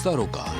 सरोकार।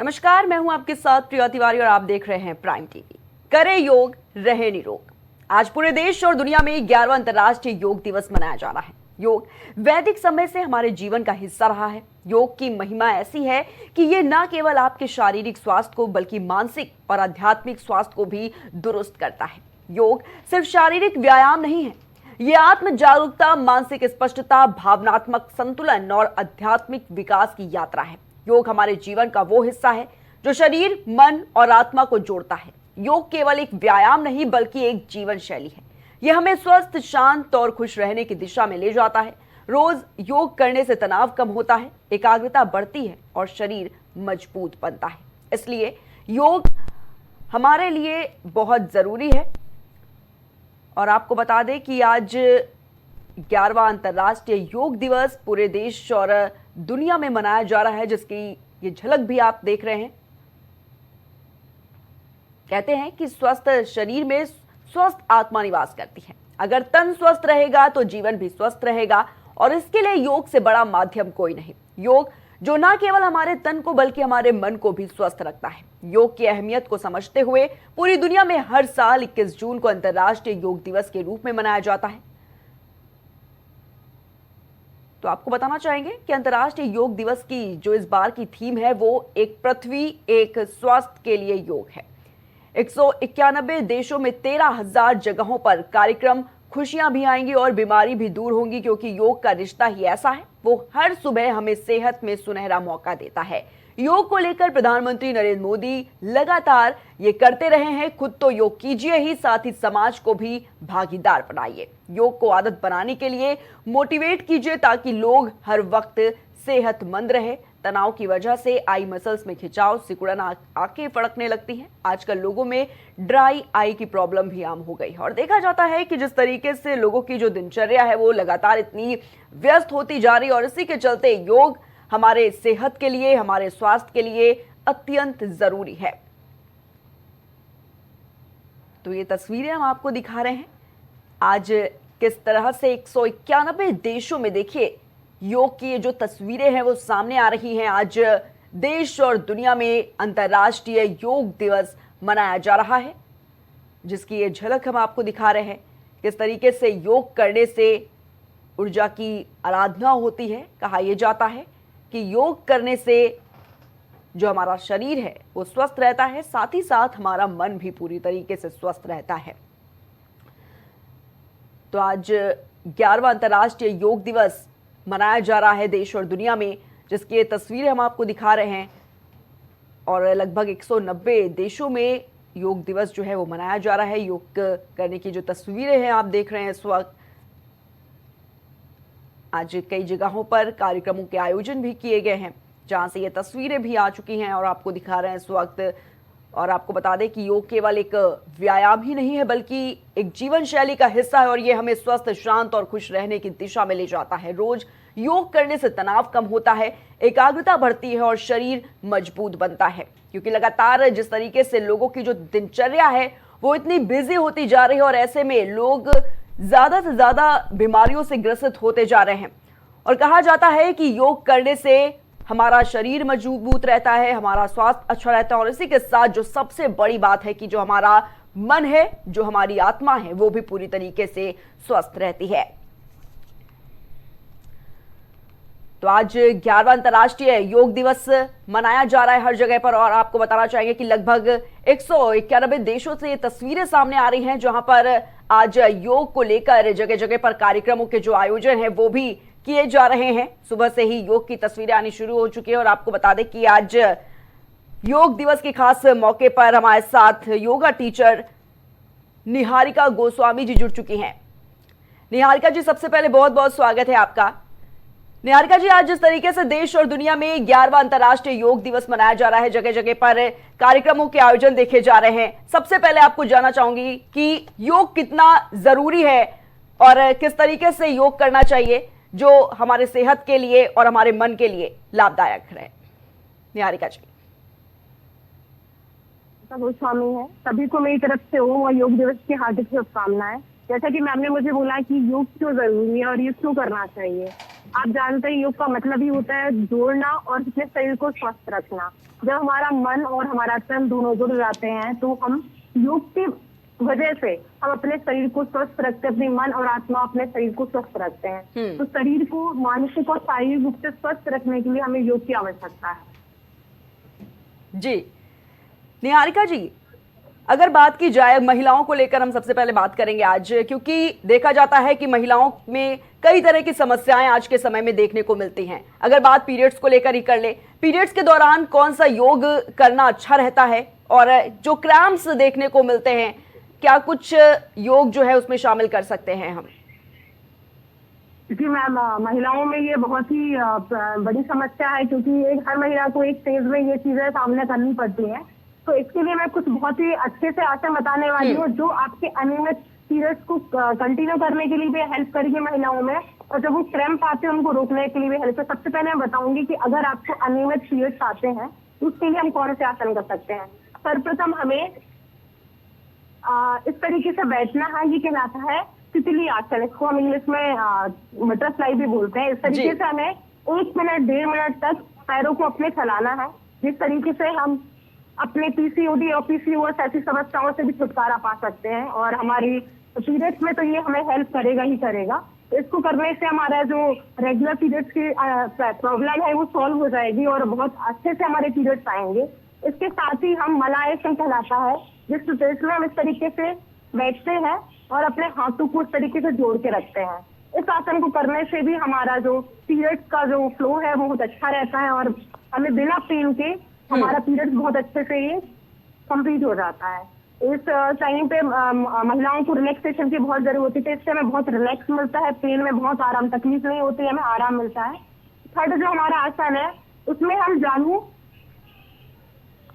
नमस्कार, मैं हूं आपके साथ प्रिया तिवारी और आप देख रहे हैं प्राइम टीवी। करे योग, रहे निरोग। आज पूरे देश और दुनिया में 11वां अंतर्राष्ट्रीय योग दिवस मनाया जा रहा है। योग वैदिक समय से हमारे जीवन का हिस्सा रहा है। योग की महिमा ऐसी है कि ये न केवल आपके शारीरिक स्वास्थ्य को बल्कि मानसिक और आध्यात्मिक स्वास्थ्य को भी दुरुस्त करता है। योग सिर्फ शारीरिक व्यायाम नहीं है, ये आत्म जागरूकता, मानसिक स्पष्टता, भावनात्मक संतुलन और आध्यात्मिक विकास की यात्रा है। योग हमारे जीवन का वो हिस्सा है जो शरीर, मन और आत्मा को जोड़ता है। योग केवल एक व्यायाम नहीं बल्कि एक जीवन शैली है। यह हमें स्वस्थ, शांत और खुश रहने की दिशा में ले जाता है। रोज योग करने से तनाव कम होता है, एकाग्रता बढ़ती है और शरीर मजबूत बनता है। इसलिए योग हमारे लिए बहुत जरूरी है। और आपको बता दें कि आज 11वां अंतर्राष्ट्रीय योग दिवस पूरे देश और दुनिया में मनाया जा रहा है, जिसकी ये झलक भी आप देख रहे हैं। कहते हैं कि स्वस्थ शरीर में स्वस्थ आत्मा निवास करती है। अगर तन स्वस्थ रहेगा तो जीवन भी स्वस्थ रहेगा, और इसके लिए योग से बड़ा माध्यम कोई नहीं। योग जो न केवल हमारे तन को बल्कि हमारे मन को भी स्वस्थ रखता है। योग की अहमियत को समझते हुए पूरी दुनिया में हर साल 21 जून को अंतर्राष्ट्रीय योग दिवस के रूप में मनाया जाता है। तो आपको बताना चाहेंगे कि अंतर्राष्ट्रीय योग दिवस की जो इस बार की थीम है वो एक पृथ्वी, एक स्वास्थ्य के लिए योग है। 191 देशों में 13,000 जगहों पर कार्यक्रम, खुशियां भी आएंगी और बीमारी भी दूर होंगी, क्योंकि योग का रिश्ता ही ऐसा है। वो हर सुबह हमें सेहत में सुनहरा मौका देता है। योग को लेकर प्रधानमंत्री नरेंद्र मोदी लगातार ये करते रहे हैं। खुद तो योग कीजिए ही, साथ ही समाज को भी भागीदार बनाइए। योग को आदत बनाने के लिए मोटिवेट कीजिए ताकि लोग हर वक्त सेहतमंद रहे। तनाव की वजह से आई मसल्स में खिंचाव, सिकुड़न, आंखें फड़कने लगती हैं। आजकल लोगों में ड्राई आई की प्रॉब्लम भी आम हो गई है। और देखा जाता है कि जिस तरीके से लोगों की जो दिनचर्या है वो लगातार इतनी व्यस्त होती जा रही है, और इसी के चलते योग हमारे सेहत के लिए, हमारे स्वास्थ्य के लिए अत्यंत जरूरी है। तो ये तस्वीरें हम आपको दिखा रहे हैं आज किस तरह से 191 देशों में देखिए योग की ये जो तस्वीरें हैं वो सामने आ रही हैं। आज देश और दुनिया में अंतर्राष्ट्रीय योग दिवस मनाया जा रहा है, जिसकी ये झलक हम आपको दिखा रहे हैं। किस तरीके से योग करने से ऊर्जा की आराधना होती है। कहा यह जाता है कि योग करने से जो हमारा शरीर है वो स्वस्थ रहता है, साथ ही साथ हमारा मन भी पूरी तरीके से स्वस्थ रहता है। तो आज 11वां अंतर्राष्ट्रीय योग दिवस मनाया जा रहा है देश और दुनिया में, जिसकी ये तस्वीरें हम आपको दिखा रहे हैं। और लगभग 190 देशों में योग दिवस जो है वो मनाया जा रहा है। योग करने की जो तस्वीरें हैं आप देख रहे हैं इस वक्त। आज कई जगहों पर कार्यक्रमों के आयोजन भी किए गए हैं, जहां से ये तस्वीरें भी आ चुकी हैं और आपको दिखा रहे हैं इस वक्त। और आपको बता दें कि योग केवल एक व्यायाम ही नहीं है बल्कि एक जीवन शैली का हिस्सा है, और ये हमें स्वस्थ, शांत और खुश रहने की दिशा में ले जाता है। रोज योग करने से तनाव कम होता है, एकाग्रता बढ़ती है और शरीर मजबूत बनता है। क्योंकि लगातार जिस तरीके से लोगों की जो दिनचर्या है वो इतनी बिजी होती जा रही है, और ऐसे में लोग ज्यादा से ज्यादा बीमारियों से ग्रसित होते जा रहे हैं। और कहा जाता है कि योग करने से हमारा शरीर मजबूत रहता है, हमारा स्वास्थ्य अच्छा रहता है, और इसी के साथ जो सबसे बड़ी बात है कि जो हमारा मन है, जो हमारी आत्मा है, वो भी पूरी तरीके से स्वस्थ रहती है। तो आज 11वां अंतर्राष्ट्रीय योग दिवस मनाया जा रहा है हर जगह पर। और आपको बताना चाहेंगे कि लगभग 191 देशों से ये तस्वीरें सामने आ रही हैं, जहां पर आज योग को लेकर जगह जगह पर कार्यक्रमों के जो आयोजन है वो भी किए जा रहे हैं। सुबह से ही योग की तस्वीरें आनी शुरू हो चुकी है। और आपको बता दें कि आज योग दिवस के खास मौके पर हमारे साथ योगा टीचर निहारिका गोस्वामी जी जुड़ चुकी हैं। निहारिका जी, सबसे पहले बहुत बहुत स्वागत है आपका। निहारिका जी, आज जिस तरीके से देश और दुनिया में 11वां अंतर्राष्ट्रीय योग दिवस मनाया जा रहा है, जगह जगह पर कार्यक्रमों के आयोजन देखे जा रहे हैं, सबसे पहले आपको जानना चाहूंगी कि योग कितना जरूरी है और किस तरीके से योग करना चाहिए जो हमारे सेहत के लिए और हमारे मन के लिए लाभदायक रहे। निहारिका जी। गोस्वामी है, सभी को मेरी तरफ से ओम और योग दिवस की हार्दिक शुभकामनाएं। जैसा कि मैम ने मुझे बोला कि योग क्यों जरूरी है और ये क्यों करना चाहिए, आप जानते हैं योग का मतलब ही होता है जोड़ना और अपने शरीर को स्वस्थ रखना। जब हमारा मन और हमारा तन दोनों जुड़ जाते हैं तो हम योग की वजह से हम अपने शरीर को स्वस्थ रखते हैं, अपने मन और आत्मा अपने शरीर को स्वस्थ रखते हैं। तो शरीर को मानसिक और शारीरिक रूप से स्वस्थ रखने के लिए हमें योग की आवश्यकता है। जी निहारिका जी, अगर बात की जाए महिलाओं को लेकर, हम सबसे पहले बात करेंगे आज, क्योंकि देखा जाता है कि महिलाओं में कई तरह की समस्याएं आज के समय में देखने को मिलती हैं। अगर बात पीरियड्स को लेकर ही कर ले, पीरियड्स के दौरान कौन सा योग करना अच्छा रहता है, और जो क्रैम्प्स देखने को मिलते हैं, क्या कुछ योग जो है उसमें शामिल कर सकते हैं हम? जी मैम, महिलाओं में ये बहुत ही बड़ी समस्या है, क्योंकि हर महिला को एक स्टेज में ये चीजें सामने करनी पड़ती हैं। तो इसके लिए मैं कुछ बहुत ही अच्छे से आसन बताने वाली हूँ जो आपके अनियमित पीरियड्स को कंटिन्यू करने के लिए भी हेल्प करेगी महिलाओं में, और जब वो क्रैम्प आते हैं उनको रोकने के लिए भी हेल्प है। सबसे पहले मैं बताऊंगी कि अगर आपको अनियमित पीरियड्स आते हैं तो उसके लिए हम कौन से आसन कर सकते हैं। सर्वप्रथम हमें इस तरीके से बैठना है, ये कहलाता है तितली आसन। इसको हम इंग्लिश में बटरफ्लाई भी बोलते हैं। इस तरीके से हमें 1 मिनट 1.5 मिनट तक पैरों को अपने चलाना है, जिस तरीके से हम अपने पीसीओडी और पीसीओएस ऐसी समस्याओं से भी छुटकारा पा सकते हैं। और हमारी पीरियड्स में तो ये हमें हेल्प करेगा ही करेगा। तो इसको करने से हमारा जो रेगुलर पीरियड्स की प्रॉब्लम है वो सॉल्व हो जाएगी और बहुत अच्छे से हमारे पीरियड्स आएंगे। इसके साथ ही हम मलायासन कहलाता है, जिस सिचुएशन में हम इस तरीके से बैठते हैं और अपने हाथों को इस तरीके से जोड़ के रखते हैं। इस आसन को करने से भी हमारा जो पीरियड्स का जो फ्लो है वो बहुत अच्छा रहता है और हमें बिना पेन के हमारा पीरियड्स बहुत अच्छे से ये कंप्लीट हो जाता है। इस टाइम पे महिलाओं को रिलैक्सेशन की बहुत जरूरत होती है। इससे हमें बहुत रिलैक्स मिलता है, पेन में बहुत आराम, तकलीफ नहीं होती है, हमें आराम मिलता है। थर्ड जो हमारा आसन है उसमें हम जानु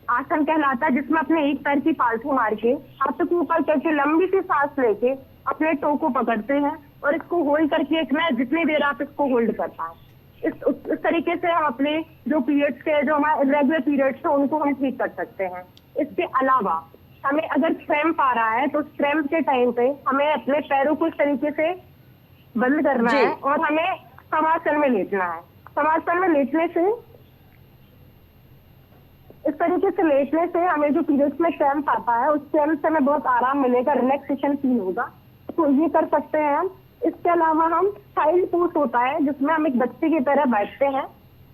आसन कहलाता है, जिसमें अपने एक पैर की पालथी मार के हाथों के ऊपर करके लंबी सी सांस लेके अपने टो को पकड़ते हैं और इसको होल्ड करके रखना है जितनी देर आप इसको होल्ड कर पाए। इस तरीके से हम अपने जो पीरियड्स के जो हमारे रेगुलर पीरियड्स है उनको हम ठीक कर सकते हैं। इसके अलावा हमें अगर क्रैम्प आ रहा है तो क्रैम्प के टाइम पे हमें अपने पैरों को इस तरीके से बंद करना है और हमें समासन में लेटना है। समासन में लेटने से, इस तरीके से लेटने से हमें जो पीरियड्स में क्रैम्प आता है उस क्रैम्प से हमें बहुत आराम मिलेगा, रिलैक्सेशन फील होगा। तो ये कर सकते हैं हम। इसके अलावा हम चाइल्ड पोज होता है, जिसमें हम एक बच्चे की तरह बैठते हैं,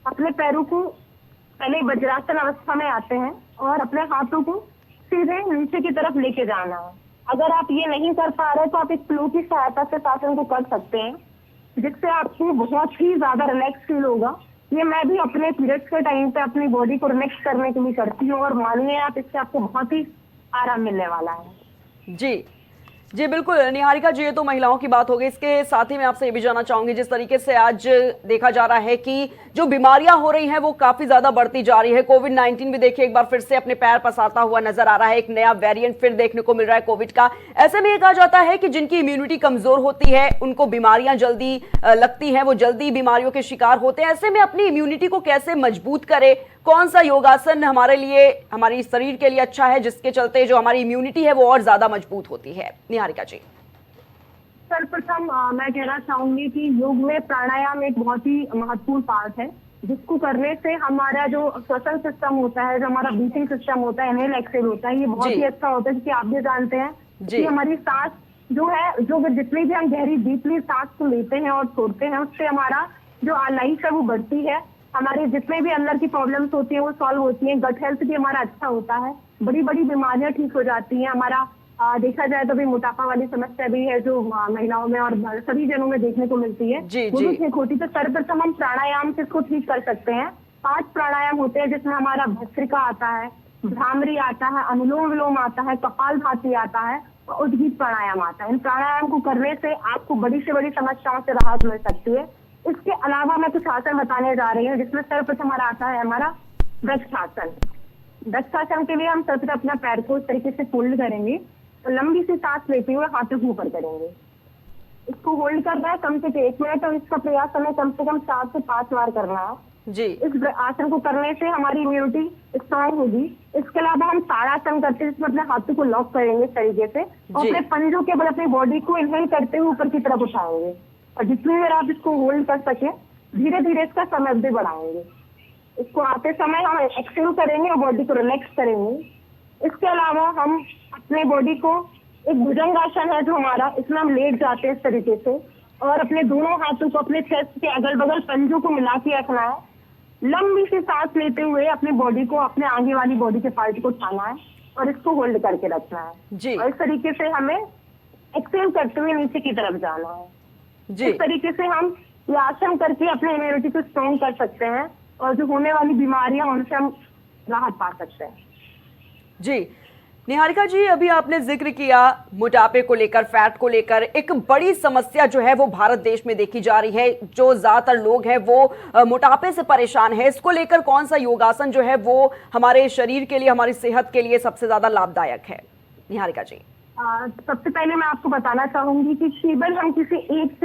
अपने पैरों को पहले वज्रासन अवस्था में आते हैं और अपने हाथों को सीधे नीचे की तरफ लेके जाना है। अगर आप ये नहीं कर पा रहे तो आप एक फ्लो की सहायता से आसन को कर सकते हैं, जिससे आपको बहुत ही ज्यादा रिलैक्स फील होगा। ये मैं भी अपने पीरियड्स के टाइम पे अपनी बॉडी को रिलैक्स करने के लिए करती हूँ और मानिए आप, इससे आपको बहुत ही आराम मिलने वाला है। जी जी बिल्कुल निहारिका जी, ये तो महिलाओं की बात हो गई। इसके साथ ही मैं आपसे ये भी जानना चाहूंगी, जिस तरीके से आज देखा जा रहा है कि जो बीमारियां हो रही हैं वो काफी ज्यादा बढ़ती जा रही है। कोविड-19 भी देखिए एक बार फिर से अपने पैर पसारता हुआ नजर आ रहा है, एक नया वेरिएंट फिर देखने को मिल रहा है कोविड का। ऐसे में ये कहा जाता है कि जिनकी इम्यूनिटी कमजोर होती है उनको बीमारियां जल्दी लगती हैं, वो जल्दी बीमारियों के शिकार होते हैं। ऐसे में अपनी इम्यूनिटी को कैसे मजबूत करे, कौन सा योगासन हमारे लिए, हमारी शरीर के लिए अच्छा है, जिसके चलते जो हमारी इम्यूनिटी है वो और ज्यादा मजबूत होती है? निहारिका जी। सर्वप्रथम मैं कहना चाहूंगी कि योग में प्राणायाम एक बहुत ही महत्वपूर्ण पार्ट है, जिसको करने से हमारा जो श्वसन सिस्टम होता है, जो हमारा ब्रीथिंग सिस्टम होता है, इनहेल एक्सहेल होता है, ये बहुत ही अच्छा होता है। क्योंकि आप भी जानते हैं कि हमारी सांस जो है, जो जितनी भी हम गहरी डीपली सांस को लेते हैं और छोड़ते हैं, उससे हमारा जो लाइफ है वो बढ़ती है। हमारे जितने भी अंदर की प्रॉब्लम्स होती हैं वो सॉल्व होती हैं। गट हेल्थ भी हमारा अच्छा होता है, बड़ी बड़ी बीमारियां ठीक हो जाती हैं। हमारा देखा जाए तो भी मोटापा वाली समस्या भी है जो महिलाओं में और सभी जनों में देखने को मिलती है, वो भी ठीक होती है। तो सर्वप्रथम हम प्राणायाम से इसको ठीक कर सकते हैं। 5 प्राणायाम होते हैं, जिसमें हमारा भस्त्रिका आता है, भ्रामरी आता है, अनुलोम विलोम आता है, कपालभाति आता है और उद्गीत प्राणायाम आता है। इन प्राणायाम को करने से आपको बड़ी से बड़ी समस्याओं से राहत मिल सकती है। इसके अलावा मैं कुछ आसन बताने जा रही हूँ, जिसमें सर्वप्रथम हमारा आता है हमारा वृक्षासन। वृक्षासन के लिए हम सर्वप्रथम अपना पैर को इस तरीके से फोल्ड करेंगे, तो लंबी सी सांस लेते हुए हाथों को ऊपर करेंगे। इसको होल्ड करना है कम से कम 1 मिनट और इसका प्रयास हमें कम से कम 4 से 5 बार करना है जी। इस आसन को करने से हमारी इम्यूनिटी स्ट्रॉन्ग होगी। इसके अलावा हम ताड़ासन करते हैं, जिसमें अपने हाथों को लॉक करेंगे इस तरीके से और अपने पंजों के बल अपनी बॉडी को इनहेल करते हुए ऊपर की तरफ उठाएंगे। और जितनी देर आप इसको होल्ड कर सके धीरे धीरे इसका समय अवधि बढ़ाएंगे। इसको आते समय हम एक्सहेल करेंगे और बॉडी को रिलैक्स करेंगे। इसके अलावा हम अपने बॉडी को एक भुजंगासन है जो हमारा, इसमें हम लेट जाते हैं इस तरीके से और अपने दोनों हाथों को अपने चेस्ट के अगल बगल पंजों को मिला के रखना है। लंबी सी सांस लेते हुए अपने बॉडी को, अपने आगे वाली बॉडी के पार्ट को उठाना है और इसको होल्ड करके रखना है जी और इस तरीके से हमें एक्सहेल करते हुए नीचे की तरफ जाना है। जी इस तरीके से हम ये आसन करके अपने इम्यूनिटी को स्ट्रॉन्ग कर सकते हैं और जो होने वाली बीमारियां उनसे हम राहत पा सकते हैं। जी निहारिका जी, अभी आपने जिक्र किया मोटापे को लेकर, फैट को लेकर। एक बड़ी समस्या जो है वो भारत देश में देखी जा रही है, जो ज्यादातर लोग हैं वो मोटापे से परेशान है। इसको लेकर कौन सा योगासन जो है वो हमारे शरीर के लिए, हमारी सेहत के लिए सबसे ज्यादा लाभदायक है? निहारिका जी, सबसे पहले मैं आपको बताना चाहूंगी कि केवल हम किसी एक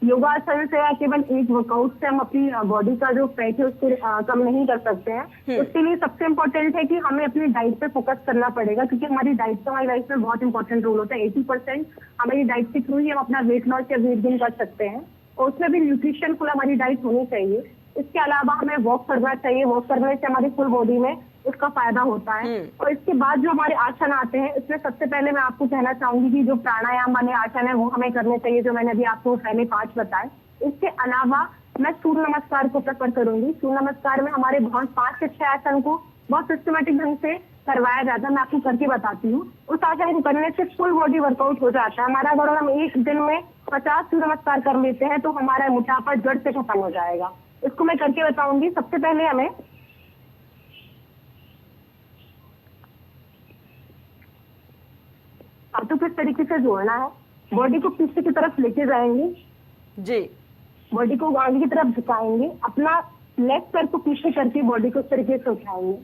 योगासन से या केवल एक वर्कआउट से हम अपनी बॉडी का जो फैट है उसको कम नहीं कर सकते हैं। उसके लिए सबसे इम्पोर्टेंट है कि हमें अपनी डाइट पे फोकस करना पड़ेगा, क्योंकि हमारी डाइट का हमारी लाइफ में बहुत इंपॉर्टेंट रोल होता है। 80% हमारी डाइट के थ्रू ही हम अपना वेट लॉस या वेट गेन कर सकते हैं और उसमें भी न्यूट्रिशन फुल हमारी डाइट होनी चाहिए। इसके अलावा हमें वॉक करना चाहिए। वॉक करने से हमारी फुल बॉडी में उसका फायदा होता है। और इसके बाद जो हमारे आसन आते हैं, इसमें सबसे पहले मैं आपको कहना चाहूंगी कि जो प्राणायाम वाले आसन है वो हमें करने चाहिए, जो मैंने अभी आपको पहले 5 बताए। इसके अलावा मैं सूर्य नमस्कार को प्रेफर करूंगी। सूर्य नमस्कार में हमारे बहुत 5 से 6 आसन को बहुत सिस्टमेटिक ढंग से करवाया जाता है। मैं आपको करके बताती हूँ। उस आसन को करने से फुल बॉडी वर्कआउट हो जाता है हमारा। अगर हम एक दिन में 50 सूर्य नमस्कार कर लेते हैं तो हमारा मोटापा जड़ से खत्म हो जाएगा। इसको मैं करके बताऊंगी। सबसे पहले हमें हाथों को इस तरीके से जोड़ना है, बॉडी को पीछे की तरफ लेके जाएंगे जी, बॉडी को आगे की तरफ झुकाएंगे, अपना लेफ्ट पैर को पीछे करके बॉडी को इस तरीके से उठाएंगे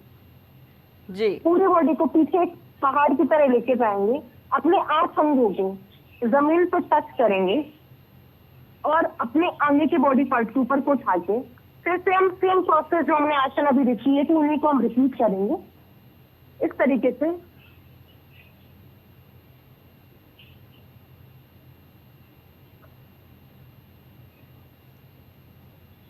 जी, पूरी बॉडी को पीछे एक पहाड़ की तरह लेके जाएंगे। अपने 8 अंगों को जमीन पर टच करेंगे और अपने आगे के बॉडी पार्ट के ऊपर को उठा के फिर से हम सेम प्रोसेस जो हमने आसन अभी लिखी है तो उन्हीं को हम रिपीट करेंगे इस तरीके से।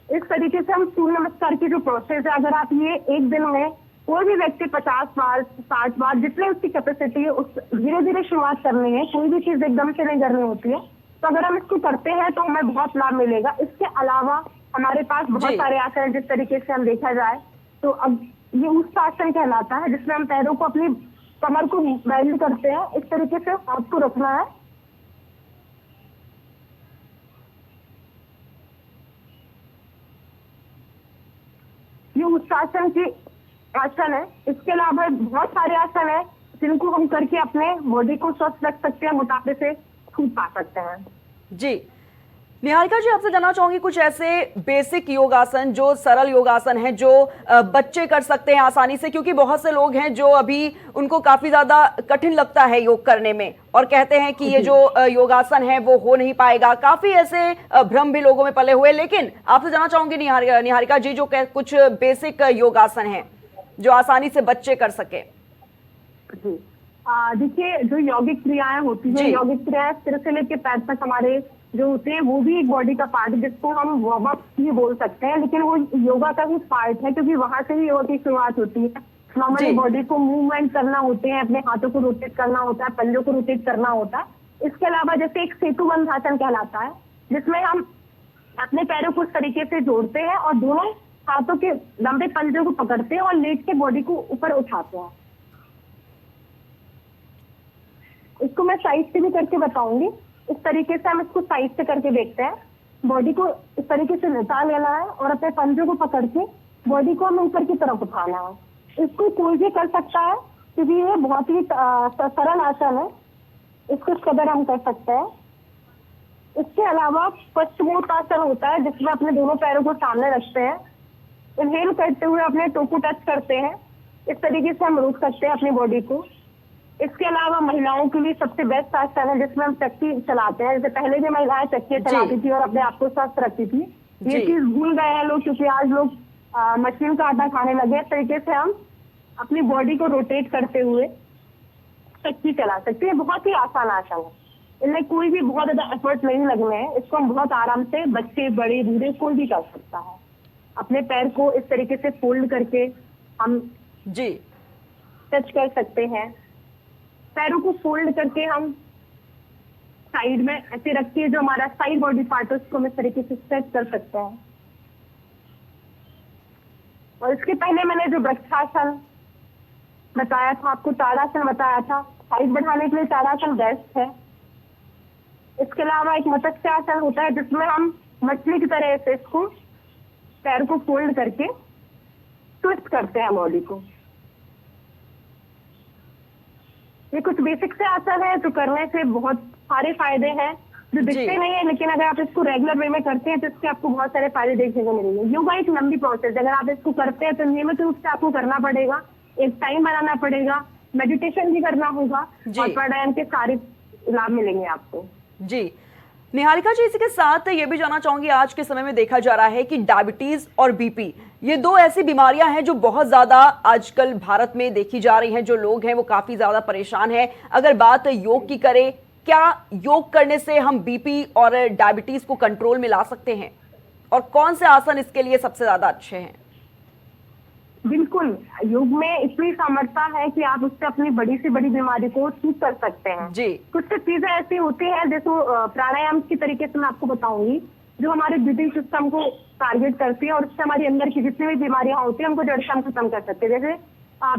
इस तरीके से हम सूर्य नमस्कार की जो प्रोसेस है, अगर आप ये एक दिन में कोई भी व्यक्ति 50 बार 60 बार जितने उसकी कैपेसिटी है उस धीरे धीरे शुरुआत करनी है। कोई भी चीज एकदम से नहीं करनी होती है। तो अगर हम इसको करते हैं तो हमें बहुत लाभ मिलेगा। इसके अलावा हमारे पास बहुत सारे आसन हैं। जिस तरीके से हम देखा जाए तो अब ये उत्सासन कहलाता है, जिसमें हम पैरों को अपनी कमर को बेंड करते हैं। इस तरीके से हाथ को रखना है। ये उत्सासन की आसन है। इसके अलावा बहुत सारे आसन है जिनको हम करके अपने बॉडी को स्वस्थ रख सकते हैं, मोटापे से छूट पा सकते हैं। जी निहारिका जी, आपसे जानना चाहूंगी कुछ ऐसे बेसिक योगासन, जो सरल योगासन हैं, जो बच्चे कर सकते हैं आसानी से, क्योंकि बहुत से लोग हैं जो अभी उनको काफी ज्यादा कठिन लगता है योग करने में और कहते हैं कि ये जो योगासन है वो हो नहीं पाएगा। काफी ऐसे भ्रम भी लोगों में पले हुए। लेकिन आपसे जानना चाहूंगी निहारिका जी, जो कुछ बेसिक योगासन है जो आसानी से बच्चे कर सके। देखिए, जो यौगिक क्रियाएं होती है, यौगिक क्रियाएं सिर से लेकर पैर तक हमारे जो होते हैं वो भी एक बॉडी का पार्ट है, जिसको हम वार्म अप भी बोल सकते हैं, लेकिन वो योगा का ही पार्ट है, क्योंकि वहां से ही योगा की शुरुआत होती है। नॉर्मली बॉडी को मूवमेंट करना होते हैं, अपने हाथों को रोटेट करना होता है, पंजों को रोटेट करना होता है। इसके अलावा जैसे एक सेतु बंधासन कहलाता है, जिसमें हम अपने पैरों को इस तरीके से जोड़ते हैं और दोनों हाथों के लंबे पंजों को पकड़ते हैं और लेट के बॉडी को ऊपर उठाते हैं। इसको मैं साइड से भी करके बताऊंगी। इस तरीके से हम इसको साइड से करके देखते हैं। बॉडी को इस तरीके से लेटा लेना है और अपने पंजों को पकड़ के बॉडी को हमें ऊपर की तरफ उठाना है। इसको कोई भी कर सकता है, क्योंकि ये बहुत ही सरल आसन है। इसको इस कदर हम कर सकते हैं। इसके अलावा पश्चिमोत्तासन होता है, जिसमें अपने दोनों पैरों को सामने रखते हैं। इनहेल करते हुए अपने टो को टच करते हैं। इस तरीके से हम रोक सकते हैं अपनी बॉडी को। इसके अलावा महिलाओं के लिए सबसे बेस्ट आसन है, जिसमें हम चक्की चलाते हैं। जैसे पहले भी महिलाएं चक्की चलाती थी और अपने आप को स्वस्थ रखती थी। ये चीज भूल गए हैं लोग, क्योंकि आज लोग मशीन का आटा खाने लगे। इस तरीके से हम अपनी बॉडी को रोटेट करते हुए चक्की चला सकते हैं। बहुत ही आसान आसन है। इनमें कोई भी बहुत ज्यादा एफर्ट नहीं लगने हैं। इसको हम बहुत आराम से, बच्चे बड़े बूढ़े कोई भी कर सकता है। अपने पैर को इस तरीके से फोल्ड करके हम जी टच कर सकते हैं। पैरों को फोल्ड करके हम साइड में ऐसे रख के जो हमारा साइड बॉडी पार्ट है उसको हम इस तरीके से स्ट्रेच कर सकते हैं। और इसके पहले मैंने जो वृक्षासन बताया था आपको, ताड़ासन बताया था, हाइट बढ़ाने के लिए ताड़ासन बेस्ट है। इसके अलावा एक मत्स्यासन होता है जिसमें हम मछली की तरह से इसको पैर को फोल्ड करके ट्विस्ट करते हैं बॉडी को। ये कुछ बेसिक से आसन है जो करने से बहुत सारे फायदे हैं जो दिखते नहीं है, लेकिन अगर आप इसको रेगुलर वे में करते हैं तो इसके आपको बहुत सारे फायदे देखने को मिलेंगे। योगा एक लंबी प्रोसेस है, अगर आप इसको करते हैं तो नियमित रूप से आपको करना पड़ेगा, एक टाइम बनाना पड़ेगा, मेडिटेशन भी करना होगा और प्राणायाम के सारे लाभ मिलेंगे आपको। जी निहारिका जी, इसी के साथ ये भी जानना चाहूंगी, आज के समय में देखा जा रहा है कि डायबिटीज और बीपी ये दो ऐसी बीमारियां हैं जो बहुत ज्यादा आजकल भारत में देखी जा रही हैं। जो लोग हैं वो काफी ज्यादा परेशान हैं। अगर बात योग की करें, क्या योग करने से हम बीपी और डायबिटीज को कंट्रोल में ला सकते हैं, और कौन से आसन इसके लिए सबसे ज्यादा अच्छे हैं? बिल्कुल, योग में इतनी सामर्थ्य है कि आप उससे अपनी बड़ी से बड़ी बीमारी को ठीक कर सकते हैं। जी कुछ चीजें ऐसी होती हैं जैसे प्राणायाम की तरीके से मैं आपको बताऊंगी जो हमारे ब्रीदिंग सिस्टम को टारगेट करती है और उससे हमारी अंदर की जितनी भी बीमारियां होती हैं उनको जड़ से हम खत्म कर सकते हैं। जैसे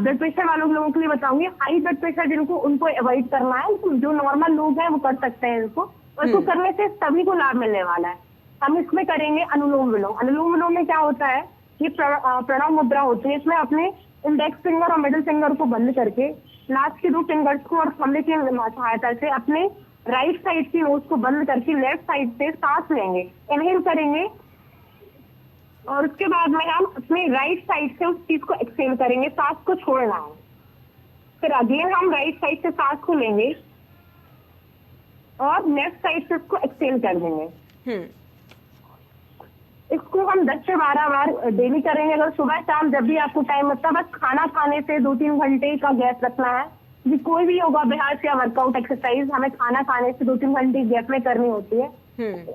ब्लड प्रेशर वालों लोगों के लिए बताऊंगी, हाई ब्लड प्रेशर जिनको उनको अवॉइड करना है, जो नॉर्मल लोग हैं वो कर सकते हैं इसको, और इसको करने से सभी को लाभ मिलने वाला है। हम इसमें करेंगे अनुलोम विलोम। अनुलोम विलोम में क्या होता है, ये प्रणव मुद्रा होती है। इसमें अपने इंडेक्स फिंगर और मिडिल फिंगर को बंद करके लास्ट के 2 फिंगर्स को और थंब की सहायता से अपने राइट साइड की नोज को बंद करके लेफ्ट साइड से सांस लेंगे, इनहेल करेंगे, और उसके बाद में हम अपने राइट साइड से उस चीज को एक्सहेल करेंगे, सांस को छोड़ना है। फिर अगेन हम राइट साइड से सांस को लेंगे और लेफ्ट साइड से उसको एक्सहेल कर देंगे। इसको हम 10 से 12 बार डेली करेंगे। अगर सुबह शाम जब भी आपको टाइम मिलता है, बस खाना खाने से 2-3 घंटे का गैप रखना है। ये कोई भी योगा अभ्यास या वर्कआउट एक्सरसाइज हमें खाना खाने से 2-3 घंटे गैप में करनी होती है।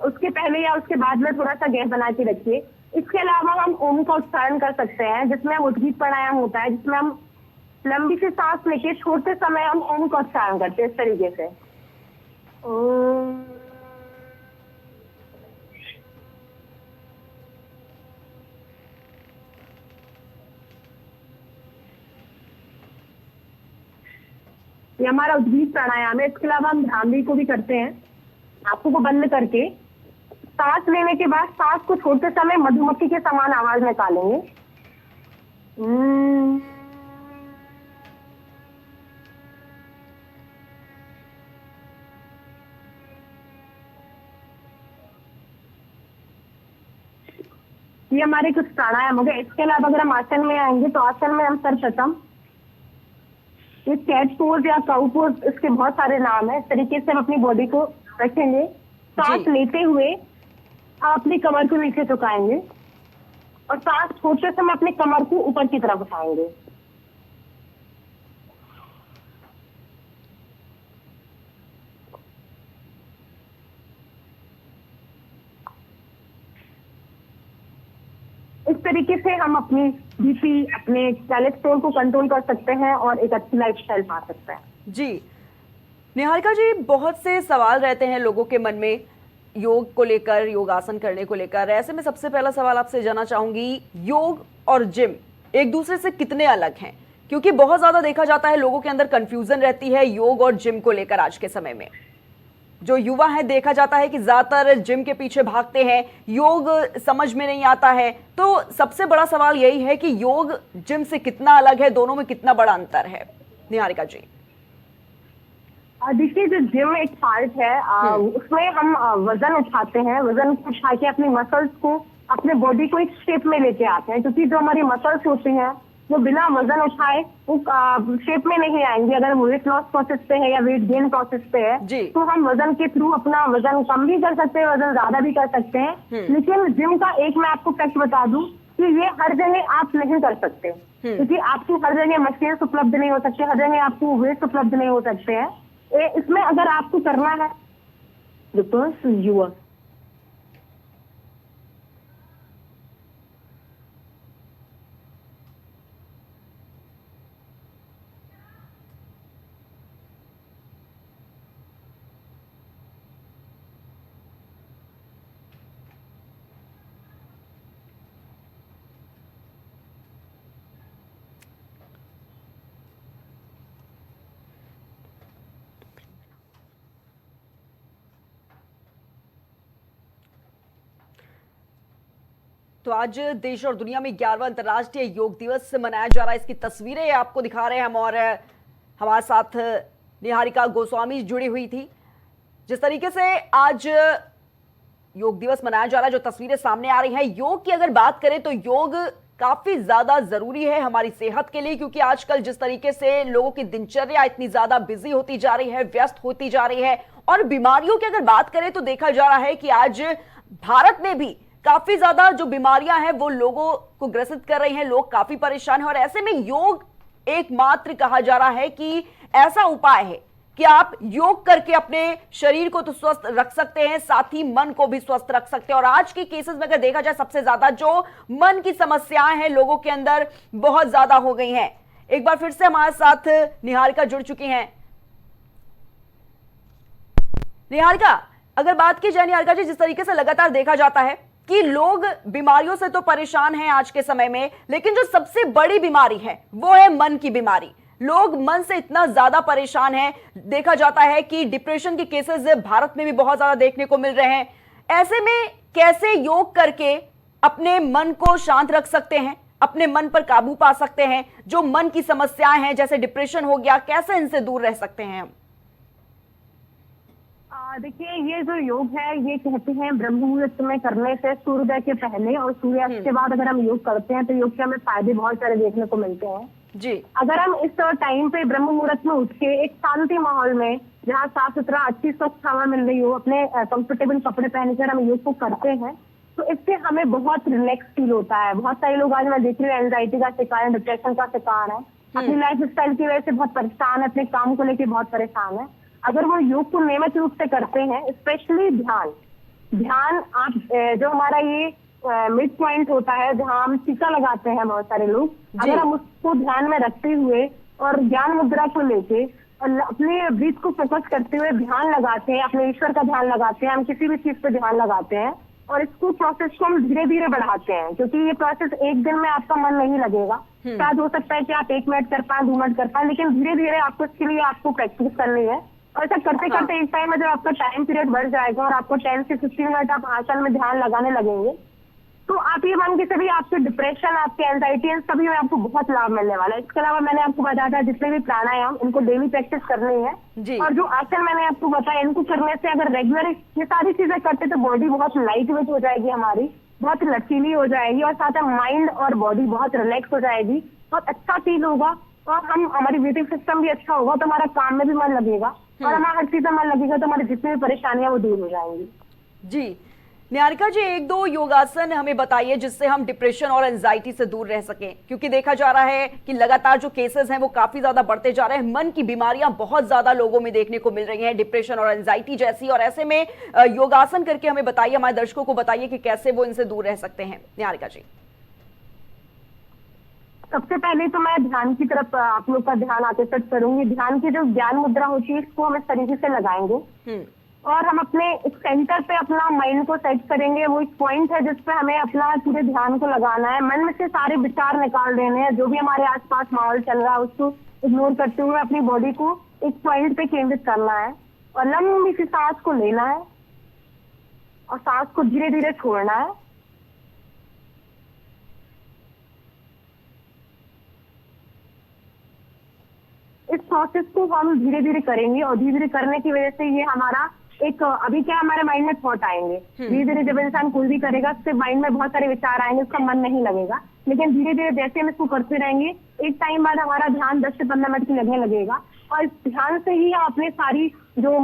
उसके पहले या उसके बाद में थोड़ा सा गैप बना के रखिए। इसके अलावा हम ओम का उच्चारण कर सकते हैं जिसमें उद्गीत प्राणायाम होता है, जिसमें हम लंबी सी सांस लेके छोड़ते समय हम ओम का उच्चारण करते हैं इस तरीके से, ओम। ये हमारा उद्गीत प्राणायाम है। इसके अलावा हम भ्रामरी को भी करते हैं, आंखों को बंद करके सांस लेने के बाद सांस को छोड़ते समय मधुमक्खी के समान आवाज निकालेंगे। ये हमारे कुछ प्राणायाम हो गए। इसके अलावा अगर हम आसन में आएंगे तो आसन में हम सर्वप्रथम ये कैट पोज या काउ पोज, इसके बहुत सारे नाम है। इस तरीके से हम अपनी बॉडी को रखेंगे, सांस लेते हुए आप अपनी कमर को नीचे झुकाएंगे और सांस छोड़ते समय अपनी कमर को ऊपर की तरफ उठाएंगे। इस तरीके से हम अपनी बीपी, अपने कोलेस्ट्रॉल को कंट्रोल कर सकते हैं और एक अच्छी लाइफस्टाइल पा सकते हैं। जी निहारिका जी, बहुत से सवाल रहते हैं लोगों के मन में योग को लेकर, योगासन करने को लेकर। ऐसे में सबसे पहला सवाल आपसे जानना चाहूंगी, योग और जिम एक दूसरे से कितने अलग हैं? क्योंकि बहुत ज्यादा देखा जाता है लोगों के अंदर कंफ्यूजन रहती है योग और जिम को लेकर। आज के समय में जो युवा है देखा जाता है कि ज्यादातर जिम के पीछे भागते हैं, योग समझ में नहीं आता है। तो सबसे बड़ा सवाल यही है कि योग जिम से कितना अलग है, दोनों में कितना बड़ा अंतर है? निहारिका जी। देखिए, जो जिम एक पार्ट है उसमें हम वजन उठाते हैं, वजन उठा के अपनी मसल्स को, अपने बॉडी को एक शेप में लेके आते हैं, क्योंकि जो हमारी मसल्स होती हैं वो बिना वजन उठाए वो शेप में नहीं आएंगे। अगर हम वेट लॉस प्रोसेस पे है या वेट गेन प्रोसेस पे है तो हम वजन के थ्रू अपना वजन कम भी कर सकते हैं, वजन ज्यादा भी कर सकते हैं। लेकिन जिम का एक मैं आपको फैक्ट बता दूं कि ये हर जगह आप नहीं कर सकते, क्योंकि आपको हर जगह मशीन उपलब्ध नहीं हो सकती, हर जगह आपको वेट उपलब्ध नहीं हो सकते हैं। इसमें अगर आपको करना है the person you are. तो आज देश और दुनिया में 11वां अंतर्राष्ट्रीय योग दिवस मनाया जा रहा है। इसकी तस्वीरें आपको दिखा रहे हैं हम, और हमारे साथ निहारिका गोस्वामी जुड़ी हुई थी। जिस तरीके से आज योग दिवस मनाया जा रहा है, जो तस्वीरें सामने आ रही हैं, योग की अगर बात करें तो योग काफी ज्यादा जरूरी है हमारी सेहत के लिए, क्योंकि आजकल जिस तरीके से लोगों की दिनचर्या इतनी ज्यादा बिजी होती जा रही है, व्यस्त होती जा रही है, और बीमारियों की अगर बात करें तो देखा जा रहा है कि आज भारत में भी काफी ज्यादा जो बीमारियां हैं वो लोगों को ग्रसित कर रही हैं। लोग काफी परेशान हैं, और ऐसे में योग एकमात्र कहा जा रहा है कि ऐसा उपाय है कि आप योग करके अपने शरीर को तो स्वस्थ रख सकते हैं, साथ ही मन को भी स्वस्थ रख सकते हैं। और आज के केसेस में अगर देखा जाए, सबसे ज्यादा जो मन की समस्याएं हैं लोगों के अंदर बहुत ज्यादा हो गई हैं। एक बार फिर से हमारे साथ निहारिका जुड़ चुकी हैं। निहारिका, अगर बात की जाए निहारिका जी, जिस तरीके से लगातार देखा जाता है कि लोग बीमारियों से तो परेशान हैं आज के समय में, लेकिन जो सबसे बड़ी बीमारी है वो है मन की बीमारी। लोग मन से इतना ज्यादा परेशान हैं, देखा जाता है कि डिप्रेशन के केसेस भारत में भी बहुत ज्यादा देखने को मिल रहे हैं। ऐसे में कैसे योग करके अपने मन को शांत रख सकते हैं, अपने मन पर काबू पा सकते हैं? जो मन की समस्याएं हैं जैसे डिप्रेशन हो गया, कैसे इनसे दूर रह सकते हैं हम? देखिए, ये जो योग है ये कहते हैं ब्रह्म मुहूर्त में करने से, सूर्योदय के पहले और सूर्यास्त के बाद अगर हम योग करते हैं तो योग के हमें फायदे बहुत सारे देखने को मिलते हैं जी। अगर हम इस टाइम पे ब्रह्म मुहूर्त में उठ के एक शांति माहौल में, जहाँ साफ सुथरा अच्छी स्वच्छ हवा मिल रही हो, अपने कंफर्टेबल कपड़े पहनकर हम योग को करते हैं तो इससे हमें बहुत रिलैक्स फील होता है। बहुत सारे लोग आज मैं देख रही हूँ एंजाइटी का शिकार है, डिप्रेशन का शिकार है, अपनी लाइफ स्टाइल की वजह से बहुत परेशान है, अपने काम को लेकर बहुत परेशान है। अगर वो योग को नियमित रूप से करते हैं, स्पेशली ध्यान आप जो हमारा ये मिड पॉइंट होता है जहाँ हम टीका लगाते हैं बहुत सारे लोग, अगर हम उसको ध्यान में रखते हुए और ज्ञान मुद्रा को लेके और अपने ब्रीथ को फोकस करते हुए ध्यान लगाते हैं, अपने ईश्वर का ध्यान लगाते हैं, हम किसी भी चीज पे ध्यान लगाते हैं और इसको प्रोसेस को हम धीरे धीरे बढ़ाते हैं, क्योंकि ये प्रोसेस एक दिन में आपका मन नहीं लगेगा। शायद हो सकता है कि आप 1 मिनट कर पाए, 2 मिनट कर पाए, लेकिन धीरे धीरे आपको इसके लिए आपको प्रैक्टिस करनी है। और ऐसा करते करते एक टाइम में जब आपका टाइम पीरियड बढ़ जाएगा और आपको 10 से 15 मिनट आप आसन में ध्यान लगाने लगेंगे तो आप ये मान के चलिए आपके डिप्रेशन, आपके एंजाइटी सभी में आपको बहुत लाभ मिलने वाला है। इसके अलावा मैंने आपको बताया था जितने भी प्राणायाम इनको डेली प्रैक्टिस करनी है, और जो आसन मैंने आपको बताया इनको करने से अगर रेगुलर ये सारी चीजें करते तो बॉडी बहुत लाइट वेट हो जाएगी, हमारी बहुत लचीली हो जाएगी, और साथ में माइंड और बॉडी बहुत रिलैक्स हो जाएगी, बहुत अच्छा फील होगा, और हमारी ब्रीथिंग सिस्टम भी अच्छा होगा तो हमारा काम में भी मन लगेगा, और हमारा हर चीज में मन लगेगा तो हमारी जितनी भी परेशानियां वो दूर हो जाएंगी। जी निहारिका जी, 1-2 योगासन हमें बताइए जिससे हम डिप्रेशन और एंजाइटी से दूर रह सकें, क्योंकि देखा जा रहा है कि लगातार जो केसेस हैं वो काफी ज्यादा बढ़ते जा रहे हैं। मन की बीमारियां बहुत ज्यादा लोगों में देखने को मिल रही हैं, डिप्रेशन और एंजाइटी जैसी, और ऐसे में योगासन करके हमें बताइए, हमारे दर्शकों को बताइए कि कैसे वो इनसे दूर रह सकते हैं। निहारिका जी, सबसे पहले तो मैं ध्यान की तरफ आप लोग का ध्यान आकर्षित करूंगी। ध्यान की जो ज्ञान मुद्रा होती है इसको हम इस तरीके से लगाएंगे और हम अपने एक सेंटर पे अपना माइंड को सेट करेंगे। वो एक पॉइंट है जिसपे हमें अपना पूरे ध्यान को लगाना है। मन में से सारे विचार निकाल देने हैं, जो भी हमारे आसपास माहौल चल रहा है उसको इग्नोर करते हुए अपनी बॉडी को एक पॉइंट पे केंद्रित करना है और लंबी सी सांस को लेना है और सांस को धीरे धीरे छोड़ना है। इस प्रोसेस को हम धीरे धीरे करेंगे और धीरे धीरे करने की वजह से ये हमारा एक अभी क्या हमारे माइंड में थॉट आएंगे। धीरे धीरे जब इंसान कोई भी करेगा उसके माइंड में बहुत सारे विचार आएंगे, उसका मन नहीं लगेगा, लेकिन धीरे धीरे जैसे हम इसको करते रहेंगे एक टाइम बाद हमारा ध्यान 10 से 15 मिनट की लगने लगेगा और इस ध्यान से ही हम अपने सारी जो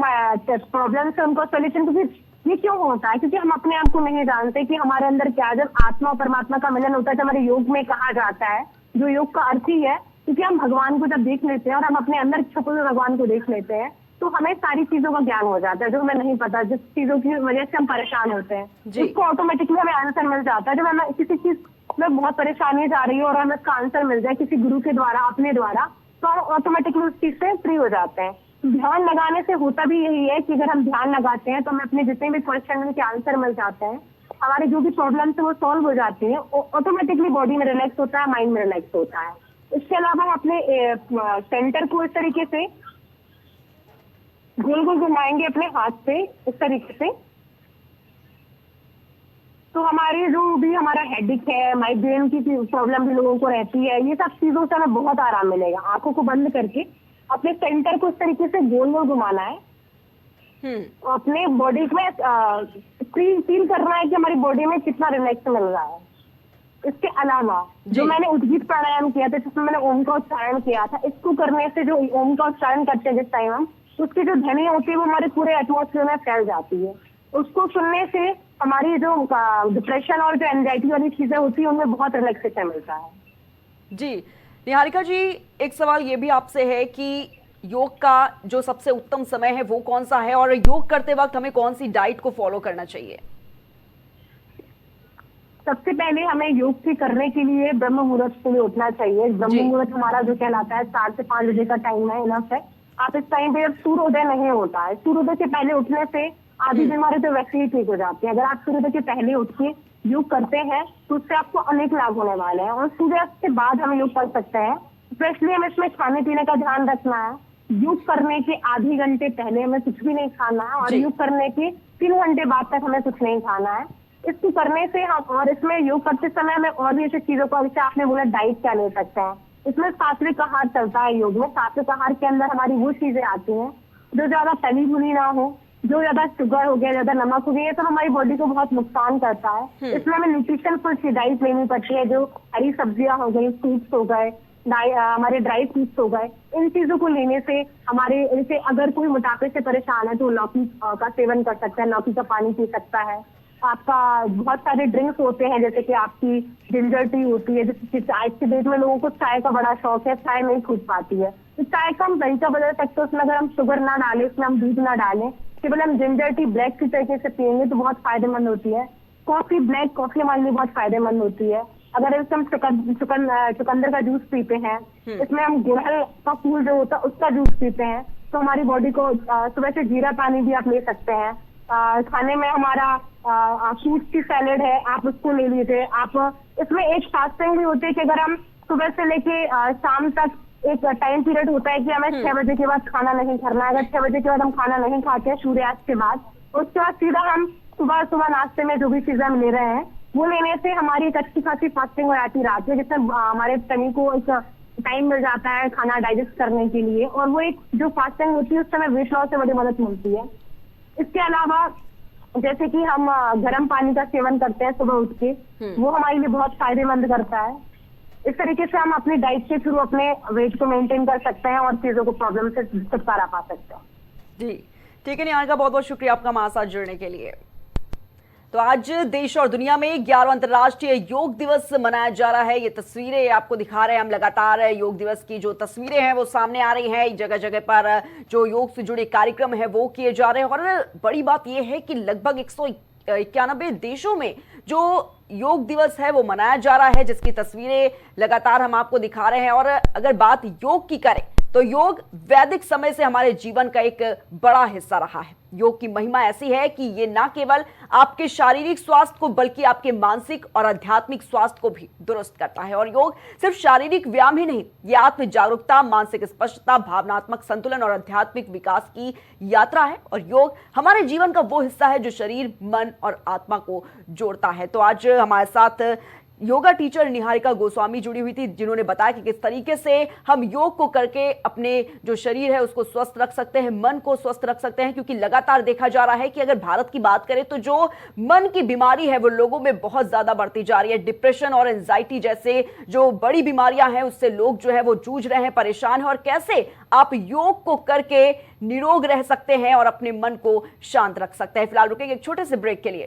प्रॉब्लम्स है उनको सोल्यूशन, क्योंकि ये क्यों होता है, क्योंकि हम अपने आप को नहीं जानते कि हमारे अंदर क्या, जब आत्मा और परमात्मा का मिलन होता है, हमारे योग में कहा जाता है, जो योग का अर्थ ही है, क्योंकि हम भगवान को जब देख लेते हैं और हम अपने अंदर छुपे हुए भगवान को देख लेते हैं तो तो हमें सारी चीजों का ज्ञान हो जाता है जो हमें नहीं पता, जिस चीजों की वजह से हम परेशान होते हैं जी। उसको ऑटोमेटिकली हमें आंसर मिल जाता है। जब हमें किसी चीज में बहुत परेशानी जा रही है और हमें उसका आंसर मिल जाए किसी गुरु के द्वारा, अपने द्वारा, तो हम ऑटोमेटिकली उस चीज से फ्री हो जाते हैं। ध्यान लगाने से होता भी यही है कि अगर हम ध्यान लगाते हैं तो हमें अपने जितने भी क्वेश्चन के आंसर मिल जाते हैं, हमारे जो भी प्रॉब्लम है वो सॉल्व हो जाती है, ऑटोमेटिकली बॉडी में रिलैक्स होता है, माइंड में रिलैक्स होता है। इसके अलावा हम अपने सेंटर को इस तरीके से गोल गोल घुमाएंगे अपने हाथ से इस तरीके से, तो हमारे जो भी हमारा हेडेक है, माइग्रेन की प्रॉब्लम भी लोगों को रहती है, ये सब चीजों से हमें बहुत आराम मिलेगा। आंखों को बंद करके अपने सेंटर को इस तरीके से गोल गोल घुमाना है, अपने बॉडी में फील करना है कि हमारी बॉडी में कितना रिलैक्स मिल रहा है। इसके अलावा जो मैंने उद्गीत प्राणायाम किया था जिसमें मैंने ओम का उच्चारण किया था, इसको करने से जो ओम का उच्चारण करते हैं जिस टाइम हम, उसकी जो ध्वनि होती है वो हमारे पूरे एटमॉस्फेयर में फैल जाती है। उसको सुनने से हमारी जो डिप्रेशन और जो एंजाइटी वाली चीजें होती है उनमें बहुत रिलैक्सेशन मिलता है। जी निहारिका जी, एक सवाल ये भी आपसे है कि योग का जो सबसे उत्तम समय है वो कौन सा है, और योग करते वक्त हमें कौन सी डाइट को फॉलो करना चाहिए? सबसे पहले हमें योग से करने के लिए ब्रह्म मुहूर्त के लिए उठना चाहिए। ब्रह्म मुहूर्त हमारा जो कहलाता है 4 से 5 बजे का टाइम है, इनफ है। आप इस टाइम पे सूर्योदय नहीं होता है, सूर्योदय से पहले उठने से आधी बीमारी तो वैसे ही ठीक हो जाती है। अगर आप सूर्योदय के पहले उठ के योग करते हैं तो उससे आपको अनेक लाभ होने वाले हैं, और सूर्यास्त के बाद हम योग कर सकते हैं। स्पेशली हमें इसमें खाने पीने का ध्यान रखना है। योग करने के आधे घंटे पहले हमें कुछ भी नहीं खाना है, और योग करने के 3 घंटे बाद तक हमें कुछ नहीं खाना है। इसको करने से हम, और इसमें योग करते समय हमें और भी ऐसी चीजों को, जैसे आपने बोला डाइट क्या ले सकते हैं, इसमें सात्विक आहार चलता है योग में। सात्विक आहार के अंदर हमारी वो चीजें आती हैं जो ज्यादा तली भुनी ना हो, जो ज्यादा शुगर हो गया, ज्यादा नमक हो गया, ये सब हमारी बॉडी को बहुत नुकसान करता है। इसमें हमें न्यूट्रिशन फुल सी डाइट लेनी पड़ती है, जो हरी सब्जियां हो गई, फ्रूट्स हो गए, हमारे ड्राई फ्रूट्स हो गए। इन चीजों को लेने से हमारे, जैसे अगर कोई मोटापे से परेशान है तो लौकी का सेवन कर सकता है, लौकी का पानी पी सकता है। आपका बहुत सारे ड्रिंक्स होते हैं, जैसे कि आपकी जिंजर टी होती है, जैसे आज के डेट में लोगों को चाय का बड़ा शौक है, चाय नहीं छूट पाती है, तो चाय का हम तरीका बदल सकते हैं। उसमें अगर हम शुगर ना डालें, उसमें हम दूध ना डालें, केवल हम जिंजर टी ब्लैक की तरीके से पियेंगे तो बहुत फायदेमंद होती है। कॉफी, ब्लैक कॉफी हमारे लिए बहुत फायदेमंद होती है। अगर इसमें हम चुकंदर का जूस पीते हैं, इसमें हम गुड़हल का फूल जो होता है उसका जूस पीते हैं, तो हमारी बॉडी को, सुबह से जीरा पानी भी आप ले सकते हैं। खाने में हमारा फ्रूट की सैलेड है, आप उसको ले लीजिए। आप इसमें एक फास्टिंग भी होती है कि अगर हम सुबह से लेके शाम तक एक टाइम पीरियड होता है कि हमें 6 बजे के बाद खाना नहीं करना है। अगर 6 बजे के बाद हम खाना नहीं खाते हैं सूर्यास्त के बाद, उसके बाद सीधा हम सुबह सुबह नाश्ते में जो भी चीजें हम ले रहे हैं वो लेने से हमारी एक अच्छी खासी फास्टिंग हो जाती है रात में, जिससे हमारे टमी को एक टाइम मिल जाता है खाना डाइजेस्ट करने के लिए, और वो एक जो फास्टिंग होती है उससे हमें वेट लॉस से बड़ी मदद मिलती है। इसके अलावा जैसे कि हम गर्म पानी का सेवन करते हैं सुबह उठ के, वो हमारे लिए बहुत फायदेमंद करता है। इस तरीके से हम अपनी डाइट के थ्रू अपने वेट को मेंटेन कर सकते हैं और चीजों को प्रॉब्लम से छुटकारा पा सकते हैं। जी ठीक है निहारिका, बहुत बहुत शुक्रिया आपका हमारे साथ जुड़ने के लिए। तो आज देश और दुनिया में 11वां अंतर्राष्ट्रीय योग दिवस मनाया जा रहा है। ये तस्वीरें आपको दिखा रहे हैं हम, लगातार योग दिवस की जो तस्वीरें हैं वो सामने आ रही हैं। जगह जगह पर जो योग से जुड़े कार्यक्रम है वो किए जा रहे हैं, और बड़ी बात यह है कि लगभग 191 देशों में जो योग दिवस है वो मनाया जा रहा है, जिसकी तस्वीरें लगातार हम आपको दिखा रहे हैं। और अगर बात योग की करें तो योग वैदिक समय से हमारे जीवन का एक बड़ा हिस्सा रहा है। योग की महिमा ऐसी है कि ये ना केवल आपके शारीरिक स्वास्थ्य को बल्कि आपके मानसिक और आध्यात्मिक स्वास्थ्य को भी दुरुस्त करता है। और योग सिर्फ शारीरिक व्यायाम ही नहीं, ये आत्म जागरूकता, मानसिक स्पष्टता, भावनात्मक संतुलन और आध्यात्मिक विकास की यात्रा है। और योग हमारे जीवन का वो हिस्सा है जो शरीर, मन और आत्मा को जोड़ता है। तो आज हमारे साथ योगा टीचर निहारिका गोस्वामी जुड़ी हुई थी, जिन्होंने बताया कि किस तरीके से हम योग को करके अपने जो शरीर है उसको स्वस्थ रख सकते हैं, मन को स्वस्थ रख सकते हैं। क्योंकि लगातार देखा जा रहा है कि अगर भारत की बात करें तो जो मन की बीमारी है वो लोगों में बहुत ज्यादा बढ़ती जा रही है। डिप्रेशन और एंजाइटी जैसे जो बड़ी बीमारियां हैं उससे लोग जो है वो जूझ रहे हैं, परेशान हैं। और कैसे आप योग को करके निरोग रह सकते हैं और अपने मन को शांत रख सकते हैं। फिलहाल रुकेंगे एक छोटे से ब्रेक के लिए।